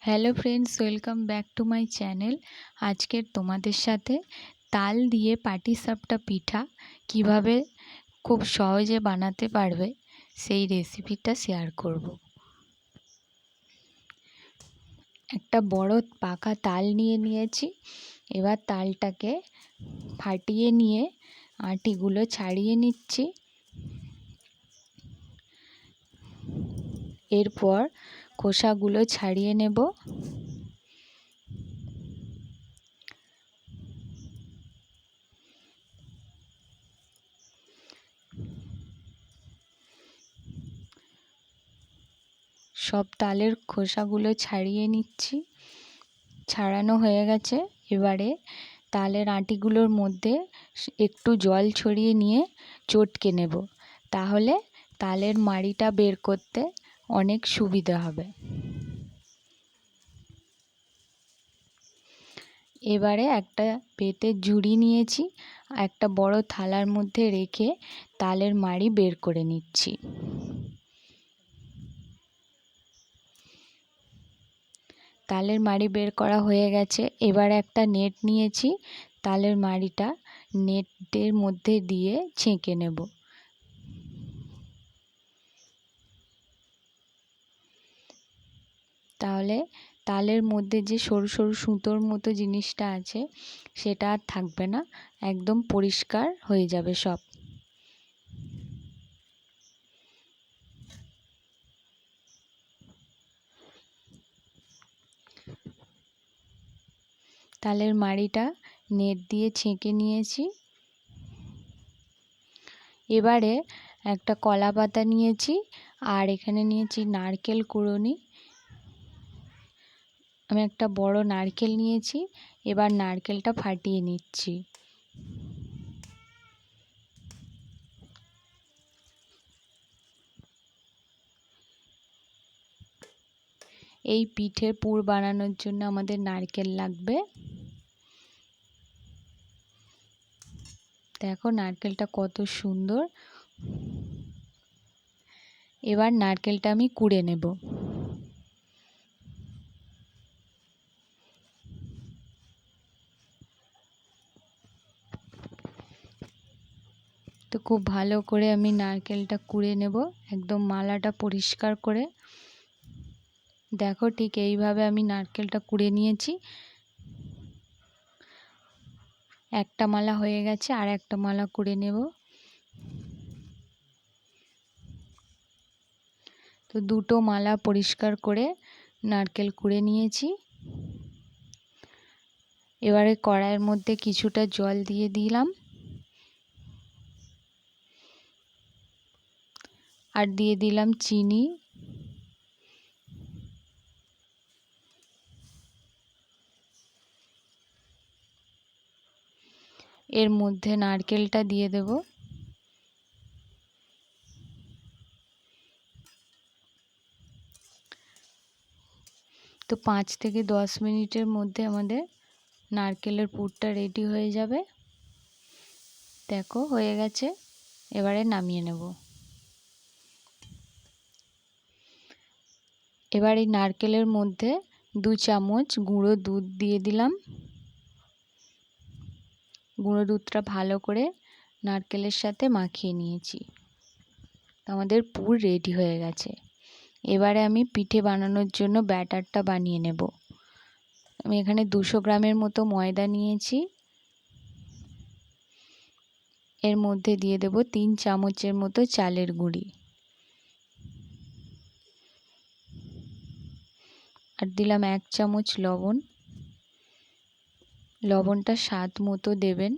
Hello friends, welcome back to my channel. আজকের তোমাদের সাথে তাল দিয়ে পাটিসাপটা পিঠা কিভাবে খুব সহজে বানাতে পারবে সেই রেসিপিটা শেয়ার করব। একটা বড় পাকা তাল নিয়েছি। এবার তালটাকে ফাটিয়ে নিয়ে আটিগুলো ছাড়িয়ে নিচ্ছি। এরপর খোসাগুলো ছাড়িয়ে নেব। সব তালের খোসাগুলো ছাড়িয়ে নিচ্ছি। ছাড়ানো হয়ে গেছে। এবারে তালের আটিগুলোর মধ্যে একটু জল ছড়িয়ে নিয়ে চটকে নেব, তাহলে তালের মাড়িটা বের করতে অনেক সুবিধা হবে। এবারে একটা বেতের ঝুড়ি নিয়েছি, একটা বড় থালার মধ্যে রেখে তালের মাড়ি বের করে নিচ্ছি। তালের মাড়ি বের করা হয়ে গেছে। এবার একটা নেট নিয়েছি, তালের মাড়িটা নেটের মধ্যে দিয়ে ছেঁকে নেব। তাহলে তালের মধ্যে যে সরু সরু সুতোর মতো জিনিসটা আছে সেটা আর থাকবে না, একদম পরিষ্কার হয়ে যাবে সব। তালের মাড়িটা নেট দিয়ে ছেঁকে নিয়েছি। এবারে একটা কলা পাতা নিয়েছি আর এখানে নিয়েছি নারকেল কুড়ুনি। আমি একটা বড় নারকেল নিয়েছি। এবার নারকেলটা ফাটিয়ে নিচ্ছি। এই পিঠের পুর বানানোর জন্য আমাদের নারকেল লাগবে। দেখো নারকেলটা কত সুন্দর। এবার নারকেলটা আমি কুড়ে নেব। তো খুব ভালো করে আমি নারকেলটা কুড়ে নেব, একদম মালাটা পরিষ্কার করে। দেখো ঠিক এইভাবে আমি নারকেলটা কুড়ে নিয়েছি। একটা মালা হয়ে গেছে, আর একটা মালা কুড়ে নেব। তো দুটো মালা পরিষ্কার করে নারকেল কুড়ে নিয়েছি। এবারে কড়াইয়ের মধ্যে কিছুটা জল দিয়ে দিলাম আর দিয়ে দিলাম চিনি। এর মধ্যে নারকেলটা দিয়ে দেব। তো 5 থেকে 10 মিনিটের মধ্যে আমাদের নারকেলের পুরটা রেডি হয়ে যাবে। দেখো হয়ে গেছে। এবারে নামিয়ে নেব। এবার এই নারকেলের মধ্যে 2 চামচ গুঁড়ো দুধ দিয়ে দিলাম। গুঁড়ো দুধটা ভালো করে নারকেলের সাথে মাখিয়ে নিয়েছি। আমাদের পুর রেডি হয়ে গেছে। এবারে আমি পিঠে বানানোর জন্য ব্যাটারটা বানিয়ে নেব। আমি এখানে 200 গ্রামের মতো ময়দা নিয়েছি। এর মধ্যে দিয়ে দেব 3 চামচের মতো চালের গুঁড়ি আর দিলাম 1 চামচ লবণ। লবণটা স্বাদ মতো দেবেন।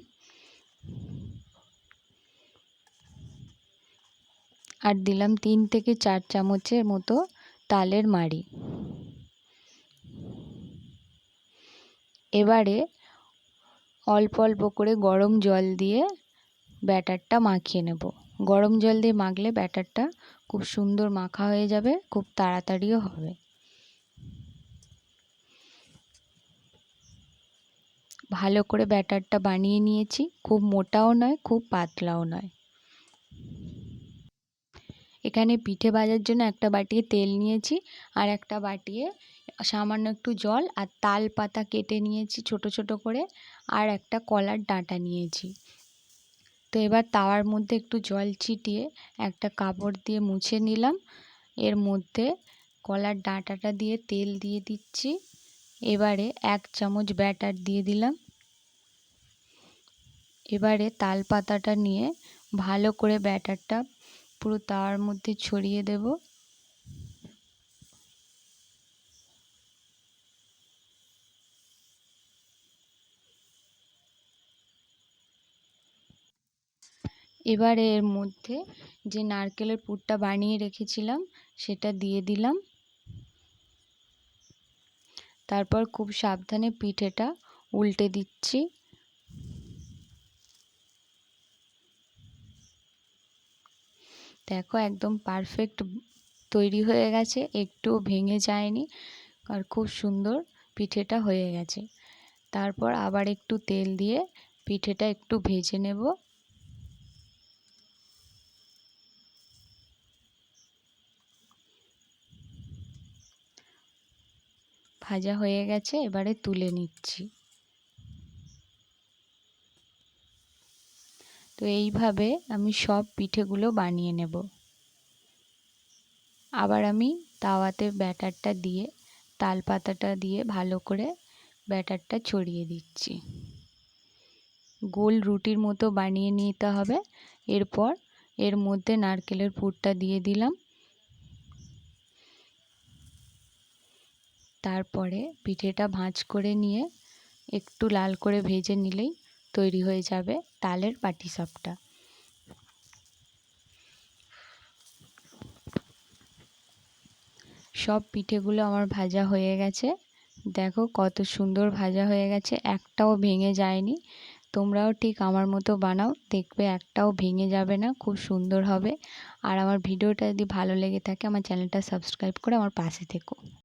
আর দিলাম 3 থেকে 4 চামচের মতো তালের মাড়ি। এবারে অল্প অল্প করে গরম জল দিয়ে ব্যাটারটা মাখিয়ে নেব। গরম জল দিয়ে মাখলে ব্যাটারটা খুব সুন্দর মাখা হয়ে যাবে, খুব তাড়াতাড়িও হবে। ভালো করে ব্যাটারটা বানিয়ে নিয়েছি, খুব মোটাও নয় খুব পাতলাও নয়। এখানে পিঠে ভাজার জন্য একটা বাটিতে তেল নিয়েছি আর একটা বাটিতে সামান্য একটু জল আর তাল পাতা কেটে নিয়েছি ছোট ছোট করে, আর একটা কলার ডাঁটা নিয়েছি। তো এবার তাওয়ার মধ্যে একটু জল ছিটিয়ে একটা কাপড় দিয়ে মুছে নিলাম। এর মধ্যে কলার ডাঁটাটা দিয়ে তেল দিয়ে দিচ্ছি। এবারে 1 চামচ ব্যাটার দিয়ে দিলাম। এবারে তাল পাতাটা নিয়ে ভালো করে ব্যাটারটা পুরো তাওয়ার মধ্যে ছড়িয়ে দেব। এবারে এর মধ্যে যে নারকেলের পুরটা বানিয়ে রেখেছিলাম সেটা দিয়ে দিলাম। তারপর খুব সাবধানে পিঠেটা উল্টে দিচ্ছি। দেখো একদম পারফেক্ট তৈরি হয়ে গেছে, একটুও ভেঙে যায়নি আর খুব সুন্দর পিঠেটা হয়ে গেছে। তারপর আবার একটু তেল দিয়ে পিঠেটা একটু ভেজে নেব। ভাজা হয়ে গেছে, এবারে তুলে নিচ্ছি। তো এইভাবে আমি সব পিঠেগুলো বানিয়ে নেব। আবার আমি তাওয়াতে ব্যাটারটা দিয়ে তাল পাতাটা দিয়ে ভালো করে ব্যাটারটা ছড়িয়ে দিচ্ছি। গোল রুটির মতো বানিয়ে নিতে হবে। এরপর এর মধ্যে নারকেলের পুরটা দিয়ে দিলাম। তারপরে পিঠেটা ভাঁজ করে নিয়ে একটু লাল করে ভেজে নিলেই তৈরি হয়ে যাবে তালের পাটিসাপটা। সব পিঠেগুলো আমার ভাজা হয়ে গেছে। দেখো কত সুন্দর ভাজা হয়ে গেছে, একটাও ভেঙে যায়নি। তোমরাও ঠিক আমার মতো বানাও, দেখবে একটাও ভেঙে যাবে না, খুব সুন্দর হবে। আর আমার ভিডিওটা যদি ভালো লেগে থাকে আমার চ্যানেলটা সাবস্ক্রাইব করে আমার পাশে থেকো।